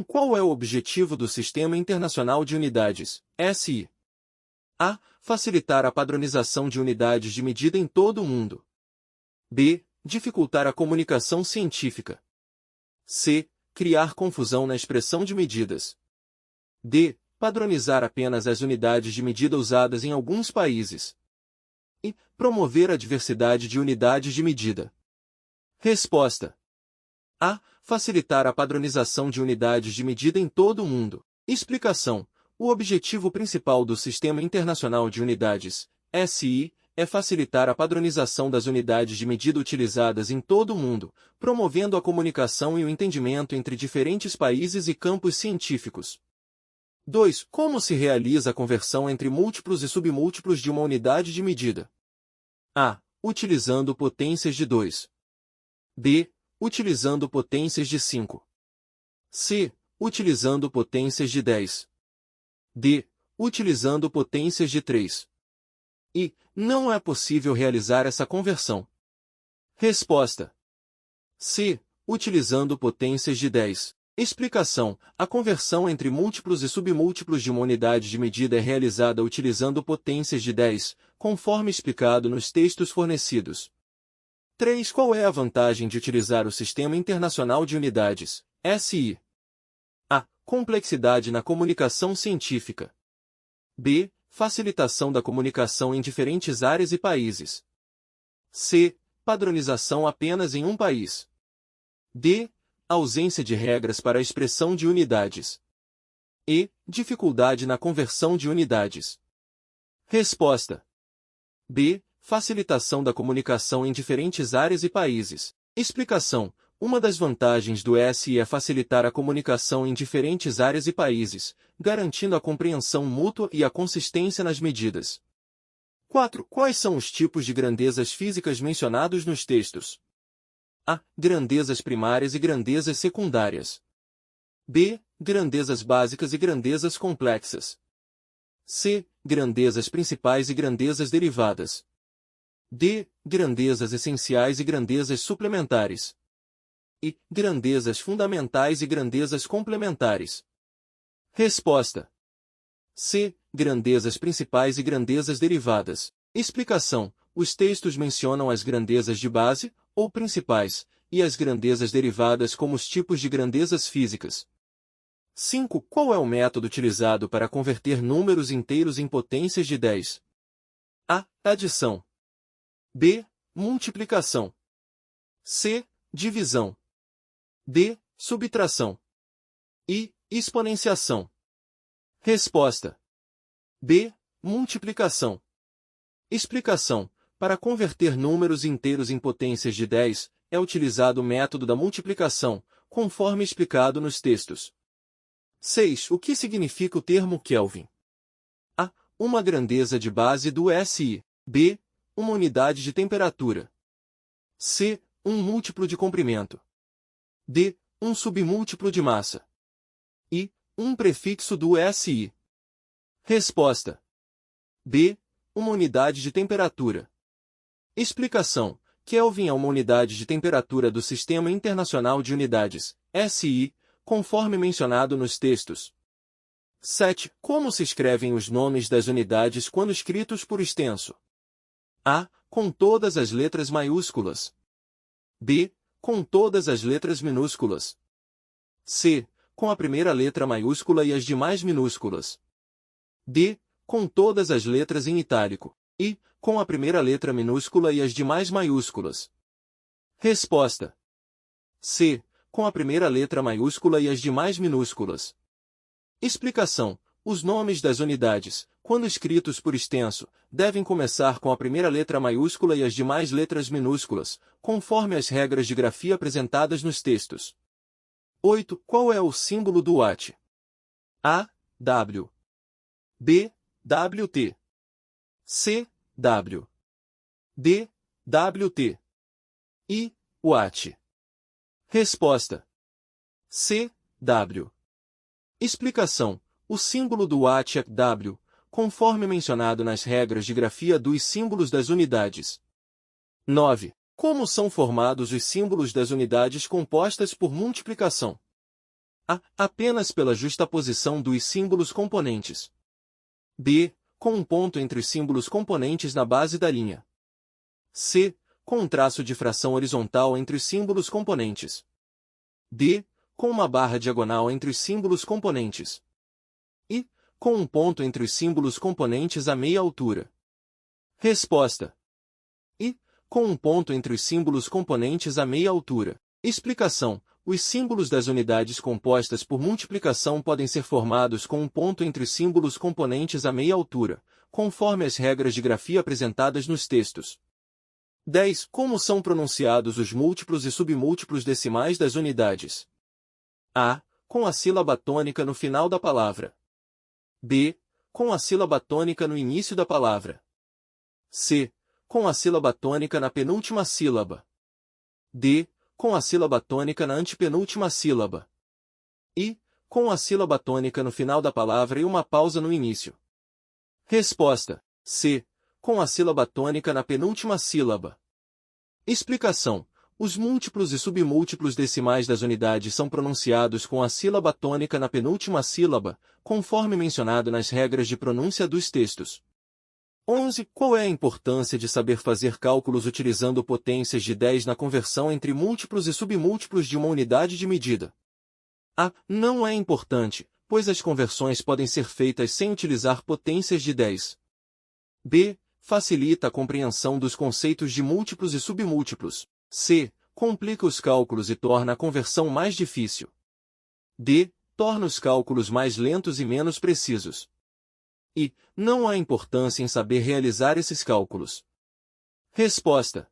Qual é o objetivo do Sistema Internacional de Unidades, SI? A. Facilitar a padronização de unidades de medida em todo o mundo. B. Dificultar a comunicação científica. C. Criar confusão na expressão de medidas. D. Padronizar apenas as unidades de medida usadas em alguns países. E. Promover a diversidade de unidades de medida. Resposta. A. Facilitar a padronização de unidades de medida em todo o mundo. Explicação. O objetivo principal do Sistema Internacional de Unidades, SI, é facilitar a padronização das unidades de medida utilizadas em todo o mundo, promovendo a comunicação e o entendimento entre diferentes países e campos científicos. 2. Como se realiza a conversão entre múltiplos e submúltiplos de uma unidade de medida? A. Utilizando potências de 2. B. Utilizando potências de 5. C. Utilizando potências de 10. D. Utilizando potências de 3. E. Não é possível realizar essa conversão. Resposta. C. Utilizando potências de 10. Explicação. A conversão entre múltiplos e submúltiplos de uma unidade de medida é realizada utilizando potências de 10, conforme explicado nos textos fornecidos. 3. Qual é a vantagem de utilizar o Sistema Internacional de Unidades, SI? A. Complexidade na comunicação científica. B. Facilitação da comunicação em diferentes áreas e países. C. Padronização apenas em um país. D. Ausência de regras para a expressão de unidades. E. Dificuldade na conversão de unidades. Resposta. B. Facilitação da comunicação em diferentes áreas e países. Explicação. Uma das vantagens do SI é facilitar a comunicação em diferentes áreas e países, garantindo a compreensão mútua e a consistência nas medidas. 4. Quais são os tipos de grandezas físicas mencionados nos textos? A. Grandezas primárias e grandezas secundárias. B. Grandezas básicas e grandezas complexas. C. Grandezas principais e grandezas derivadas. D. Grandezas essenciais e grandezas suplementares. E. Grandezas fundamentais e grandezas complementares. Resposta. C. Grandezas principais e grandezas derivadas. Explicação. Os textos mencionam as grandezas de base, ou principais, e as grandezas derivadas como os tipos de grandezas físicas. 5. Qual é o método utilizado para converter números inteiros em potências de 10? A. Adição. B. Multiplicação. C. Divisão. D. Subtração. E. Exponenciação. Resposta. B. Multiplicação. Explicação. Para converter números inteiros em potências de 10, é utilizado o método da multiplicação, conforme explicado nos textos. 6. O que significa o termo Kelvin? A. Uma grandeza de base do SI. B. Uma unidade de temperatura. C. Um múltiplo de comprimento. D. Um submúltiplo de massa. E. Um prefixo do SI. Resposta. B. Uma unidade de temperatura. Explicação. Kelvin é uma unidade de temperatura do Sistema Internacional de Unidades, SI, conforme mencionado nos textos. 7. Como se escrevem os nomes das unidades quando escritos por extenso? A. Com todas as letras maiúsculas. B. Com todas as letras minúsculas. C. Com a primeira letra maiúscula e as demais minúsculas. D. Com todas as letras em itálico. E. Com a primeira letra minúscula e as demais maiúsculas. Resposta. C. Com a primeira letra maiúscula e as demais minúsculas. Explicação. Os nomes das unidades, quando escritos por extenso, devem começar com a primeira letra maiúscula e as demais letras minúsculas, conforme as regras de grafia apresentadas nos textos. 8. Qual é o símbolo do watt? A. W. B. WT. C. W. D. WT. I. Watt. Resposta. C. W. Explicação. O símbolo do watt é W, conforme mencionado nas regras de grafia dos símbolos das unidades. 9. Como são formados os símbolos das unidades compostas por multiplicação? A. Apenas pela justaposição dos símbolos componentes. B. Com um ponto entre os símbolos componentes na base da linha. C. Com um traço de fração horizontal entre os símbolos componentes. D. Com uma barra diagonal entre os símbolos componentes. E. Com um ponto entre os símbolos componentes a meia altura. Resposta. E. Com um ponto entre os símbolos componentes a meia altura. Explicação. Os símbolos das unidades compostas por multiplicação podem ser formados com um ponto entre os símbolos componentes a meia altura, conforme as regras de grafia apresentadas nos textos. 10. Como são pronunciados os múltiplos e submúltiplos decimais das unidades? A. Com a sílaba tônica no final da palavra. B. Com a sílaba tônica no início da palavra. C. Com a sílaba tônica na penúltima sílaba. D. Com a sílaba tônica na antepenúltima sílaba. E. Com a sílaba tônica no final da palavra e uma pausa no início. Resposta. C. Com a sílaba tônica na penúltima sílaba. Explicação. Os múltiplos e submúltiplos decimais das unidades são pronunciados com a sílaba tônica na penúltima sílaba, conforme mencionado nas regras de pronúncia dos textos. 11. Qual é a importância de saber fazer cálculos utilizando potências de 10 na conversão entre múltiplos e submúltiplos de uma unidade de medida? A. Não é importante, pois as conversões podem ser feitas sem utilizar potências de 10. B. Facilita a compreensão dos conceitos de múltiplos e submúltiplos. C. Complica os cálculos e torna a conversão mais difícil. D. Torna os cálculos mais lentos e menos precisos. E. Não há importância em saber realizar esses cálculos. Resposta.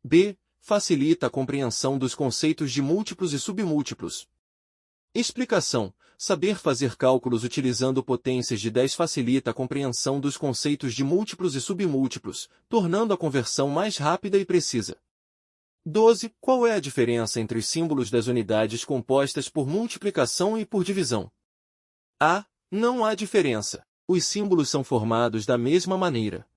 B. Facilita a compreensão dos conceitos de múltiplos e submúltiplos. Explicação. Saber fazer cálculos utilizando potências de 10 facilita a compreensão dos conceitos de múltiplos e submúltiplos, tornando a conversão mais rápida e precisa. 12. Qual é a diferença entre os símbolos das unidades compostas por multiplicação e por divisão? A. Não há diferença. Os símbolos são formados da mesma maneira.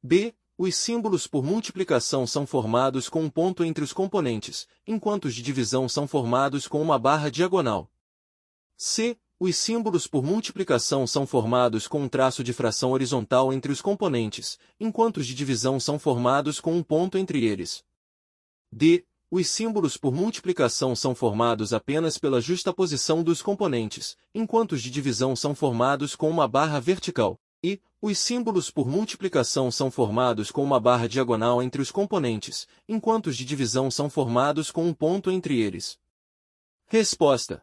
B. Os símbolos por multiplicação são formados com um ponto entre os componentes, enquanto os de divisão são formados com uma barra diagonal. C. Os símbolos por multiplicação são formados com um traço de fração horizontal entre os componentes, enquanto os de divisão são formados com um ponto entre eles. D. Os símbolos por multiplicação são formados apenas pela justaposição dos componentes, enquanto os de divisão são formados com uma barra vertical. E. Os símbolos por multiplicação são formados com uma barra diagonal entre os componentes, enquanto os de divisão são formados com um ponto entre eles. Resposta.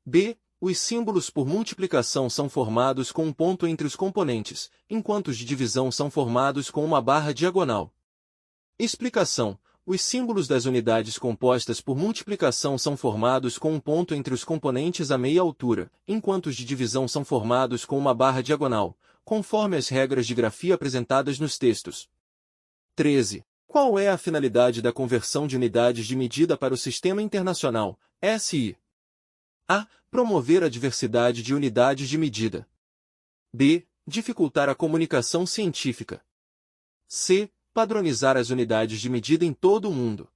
B. Os símbolos por multiplicação são formados com um ponto entre os componentes, enquanto os de divisão são formados com uma barra diagonal. Explicação. Os símbolos das unidades compostas por multiplicação são formados com um ponto entre os componentes a meia altura, enquanto os de divisão são formados com uma barra diagonal, conforme as regras de grafia apresentadas nos textos. 13. Qual é a finalidade da conversão de unidades de medida para o Sistema Internacional, SI? A. Promover a diversidade de unidades de medida. B. Dificultar a comunicação científica. C. Padronizar as unidades de medida em todo o mundo.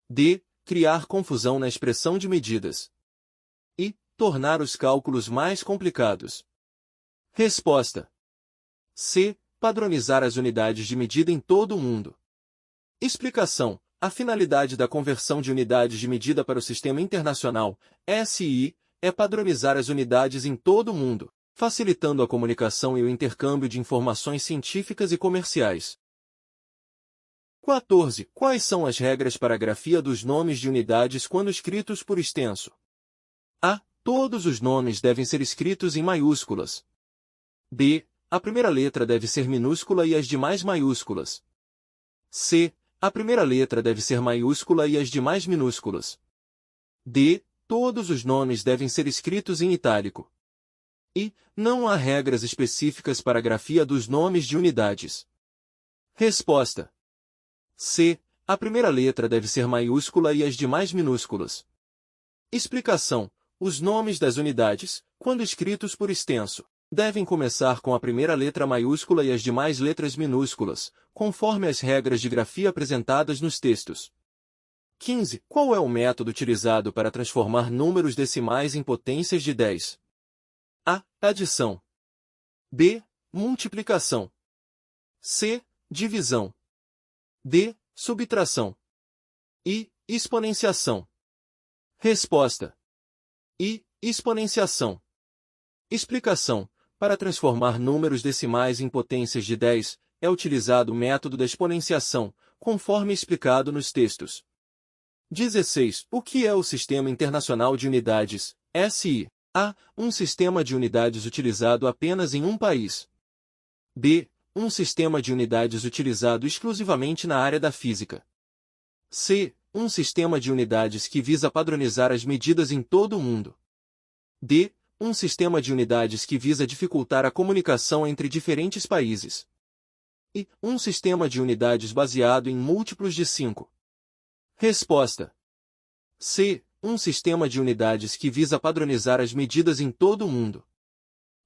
D. Criar confusão na expressão de medidas. E. Tornar os cálculos mais complicados. Resposta. C. Padronizar as unidades de medida em todo o mundo. Explicação. A finalidade da conversão de unidades de medida para o Sistema Internacional, SI, é padronizar as unidades em todo o mundo, facilitando a comunicação e o intercâmbio de informações científicas e comerciais. 14. Quais são as regras para a grafia dos nomes de unidades quando escritos por extenso? A. Todos os nomes devem ser escritos em maiúsculas. B. A primeira letra deve ser minúscula e as demais maiúsculas. C. A primeira letra deve ser maiúscula e as demais minúsculas. D. Todos os nomes devem ser escritos em itálico. E. Não há regras específicas para a grafia dos nomes de unidades. Resposta. C. A primeira letra deve ser maiúscula e as demais minúsculas. Explicação. Os nomes das unidades, quando escritos por extenso, devem começar com a primeira letra maiúscula e as demais letras minúsculas, conforme as regras de grafia apresentadas nos textos. 15. Qual é o método utilizado para transformar números decimais em potências de 10? A. Adição. B. Multiplicação. C. Divisão. D. Subtração. I. Exponenciação. Resposta. I. Exponenciação. Explicação. Para transformar números decimais em potências de 10, é utilizado o método da exponenciação, conforme explicado nos textos. 16. O que é o Sistema Internacional de Unidades, SI? A. Um sistema de unidades utilizado apenas em um país. B. Um sistema de unidades utilizado exclusivamente na área da física. C. Um sistema de unidades que visa padronizar as medidas em todo o mundo. D. Um sistema de unidades que visa dificultar a comunicação entre diferentes países. E. Um sistema de unidades baseado em múltiplos de 5. Resposta. C. Um sistema de unidades que visa padronizar as medidas em todo o mundo.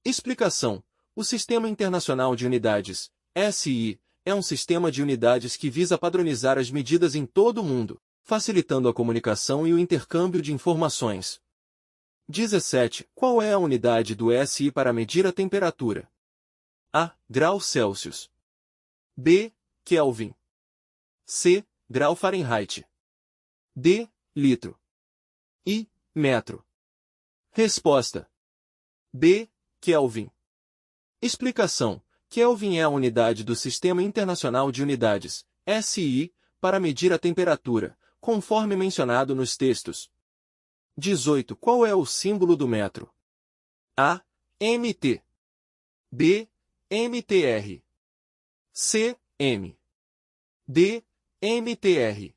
Explicação. O Sistema Internacional de Unidades, SI, é um sistema de unidades que visa padronizar as medidas em todo o mundo, facilitando a comunicação e o intercâmbio de informações. 17. Qual é a unidade do SI para medir a temperatura? A. Graus Celsius. B. Kelvin. C. Grau Fahrenheit. D. Litro. I. Metro. Resposta. B. Kelvin. Explicação. Kelvin é a unidade do Sistema Internacional de Unidades, SI, para medir a temperatura, conforme mencionado nos textos. 18. Qual é o símbolo do metro? A. MT. B. MTR. C. M. D. MTR.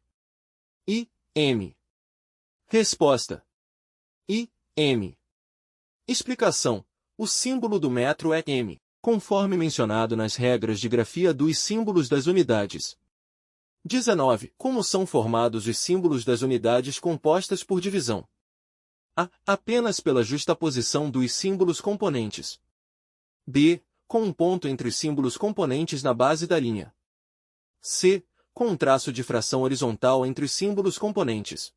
I. M. Resposta. I. M. Explicação. O símbolo do metro é M, conforme mencionado nas regras de grafia dos símbolos das unidades. 19. Como são formados os símbolos das unidades compostas por divisão? A. Apenas pela justaposição dos símbolos componentes. B. Com um ponto entre os símbolos componentes na base da linha. C. Com um traço de fração horizontal entre os símbolos componentes.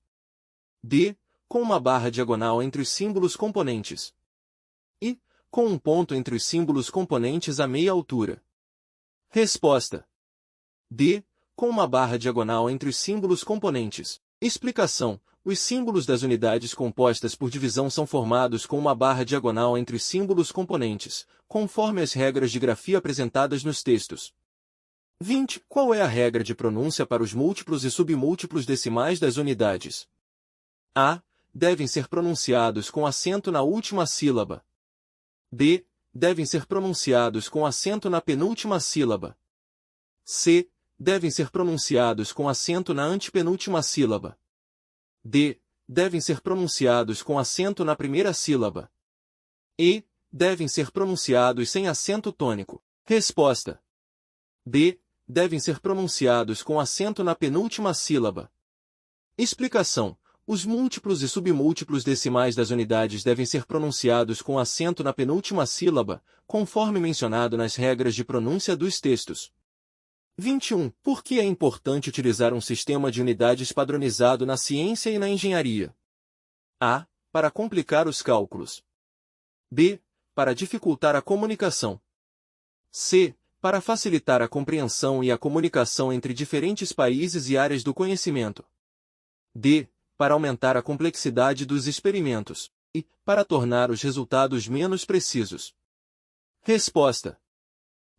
D. Com uma barra diagonal entre os símbolos componentes. E. Com um ponto entre os símbolos componentes a meia altura. Resposta. D. Com uma barra diagonal entre os símbolos componentes. Explicação. Os símbolos das unidades compostas por divisão são formados com uma barra diagonal entre os símbolos componentes, conforme as regras de grafia apresentadas nos textos. 20. Qual é a regra de pronúncia para os múltiplos e submúltiplos decimais das unidades? A. Devem ser pronunciados com acento na última sílaba. B. Devem ser pronunciados com acento na penúltima sílaba. C. Devem ser pronunciados com acento na antepenúltima sílaba. D. Devem ser pronunciados com acento na primeira sílaba. E. Devem ser pronunciados sem acento tônico. Resposta. D. Devem ser pronunciados com acento na penúltima sílaba. Explicação. Os múltiplos e submúltiplos decimais das unidades devem ser pronunciados com acento na penúltima sílaba, conforme mencionado nas regras de pronúncia dos textos. 21. Por que é importante utilizar um sistema de unidades padronizado na ciência e na engenharia? A. Para complicar os cálculos. B. Para dificultar a comunicação. C. Para facilitar a compreensão e a comunicação entre diferentes países e áreas do conhecimento. D. Para aumentar a complexidade dos experimentos. E. Para tornar os resultados menos precisos. Resposta.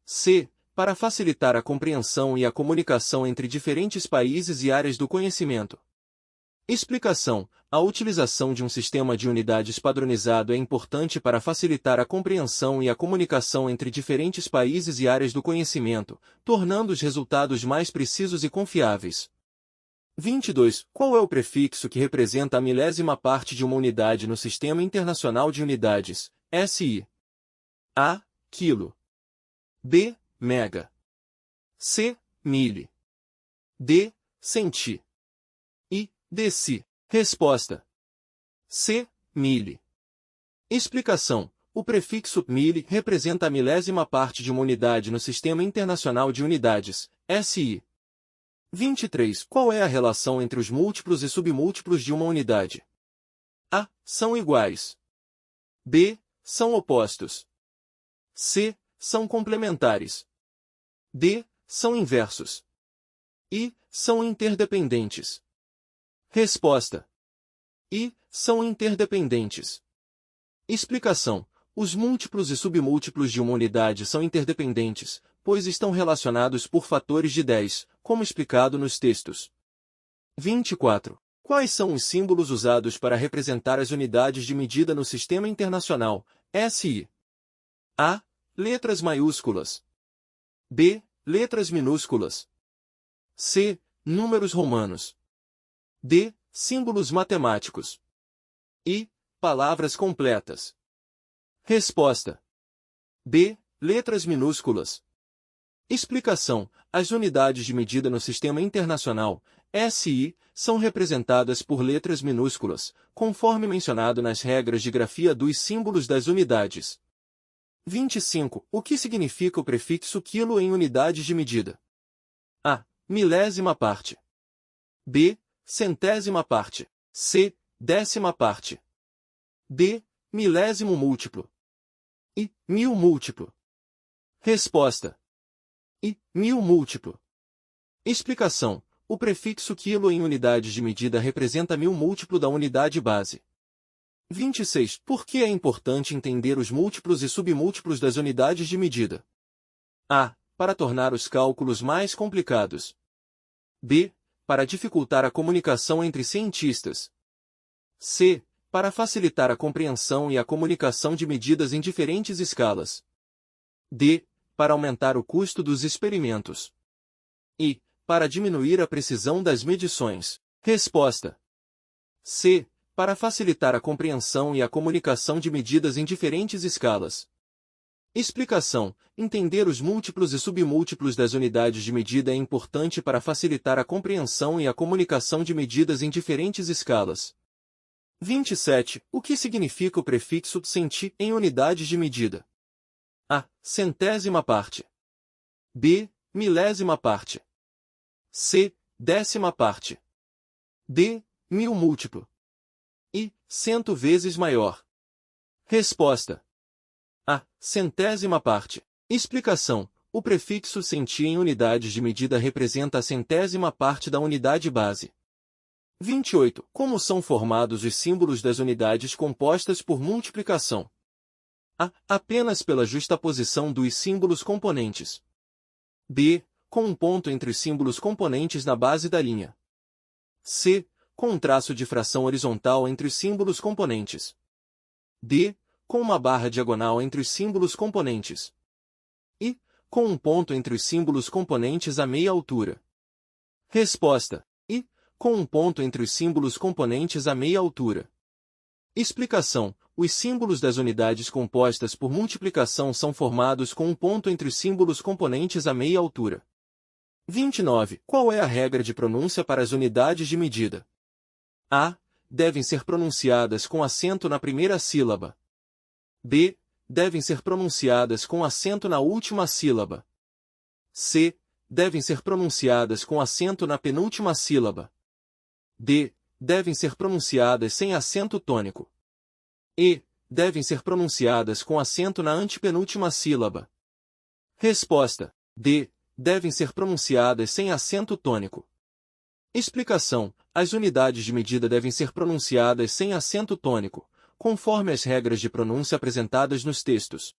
C. Para facilitar a compreensão e a comunicação entre diferentes países e áreas do conhecimento. Explicação. A utilização de um sistema de unidades padronizado é importante para facilitar a compreensão e a comunicação entre diferentes países e áreas do conhecimento, tornando os resultados mais precisos e confiáveis. 22. Qual é o prefixo que representa a milésima parte de uma unidade no Sistema Internacional de Unidades, SI? A. Quilo. B. Mega. C. Mili. D. Centi. I. Deci. Resposta. C. Mili. Explicação. O prefixo mili representa a milésima parte de uma unidade no Sistema Internacional de Unidades, SI. 23. Qual é a relação entre os múltiplos e submúltiplos de uma unidade? A. São iguais. B. São opostos. C. São complementares. D. São inversos. I. São interdependentes. Resposta. I. São interdependentes. Explicação. Os múltiplos e submúltiplos de uma unidade são interdependentes, pois estão relacionados por fatores de 10, como explicado nos textos. 24. Quais são os símbolos usados para representar as unidades de medida no Sistema Internacional, SI? A. Letras maiúsculas. B. Letras minúsculas. C. Números romanos. D. Símbolos matemáticos. I. Palavras completas. Resposta. B. Letras minúsculas. Explicação. As unidades de medida no Sistema Internacional, SI, são representadas por letras minúsculas, conforme mencionado nas regras de grafia dos símbolos das unidades. 25. O que significa o prefixo quilo em unidades de medida? A. Milésima parte. B. Centésima parte. C. Décima parte. D. Milésimo múltiplo. I. Mil múltiplo. Resposta. I. Mil múltiplo. Explicação. O prefixo quilo em unidades de medida representa mil múltiplo da unidade base. 26. Por que é importante entender os múltiplos e submúltiplos das unidades de medida? A. Para tornar os cálculos mais complicados. B. Para dificultar a comunicação entre cientistas. C. Para facilitar a compreensão e a comunicação de medidas em diferentes escalas. D. Para aumentar o custo dos experimentos. E. Para diminuir a precisão das medições. Resposta. C. Para facilitar a compreensão e a comunicação de medidas em diferentes escalas. Explicação. Entender os múltiplos e submúltiplos das unidades de medida é importante para facilitar a compreensão e a comunicação de medidas em diferentes escalas. 27. O que significa o prefixo centi em unidades de medida? A. Centésima parte. B. Milésima parte. C. Décima parte. D. Mil múltiplo. I. 100 vezes maior. Resposta. A. Centésima parte. Explicação. O prefixo centi em unidades de medida representa a centésima parte da unidade base. 28. Como são formados os símbolos das unidades compostas por multiplicação? A. Apenas pela justaposição dos símbolos componentes. B. Com um ponto entre os símbolos componentes na base da linha. C. Com um traço de fração horizontal entre os símbolos componentes. D. Com uma barra diagonal entre os símbolos componentes. E. Com um ponto entre os símbolos componentes a meia altura. Resposta. I. Com um ponto entre os símbolos componentes a meia altura. Explicação. Os símbolos das unidades compostas por multiplicação são formados com um ponto entre os símbolos componentes a meia altura. 29. Qual é a regra de pronúncia para as unidades de medida? A. Devem ser pronunciadas com acento na primeira sílaba. B. Devem ser pronunciadas com acento na última sílaba. C. Devem ser pronunciadas com acento na penúltima sílaba. D. Devem ser pronunciadas sem acento tônico. E. Devem ser pronunciadas com acento na antepenúltima sílaba. Resposta. D. Devem ser pronunciadas sem acento tônico. Explicação. As unidades de medida devem ser pronunciadas sem acento tônico, conforme as regras de pronúncia apresentadas nos textos.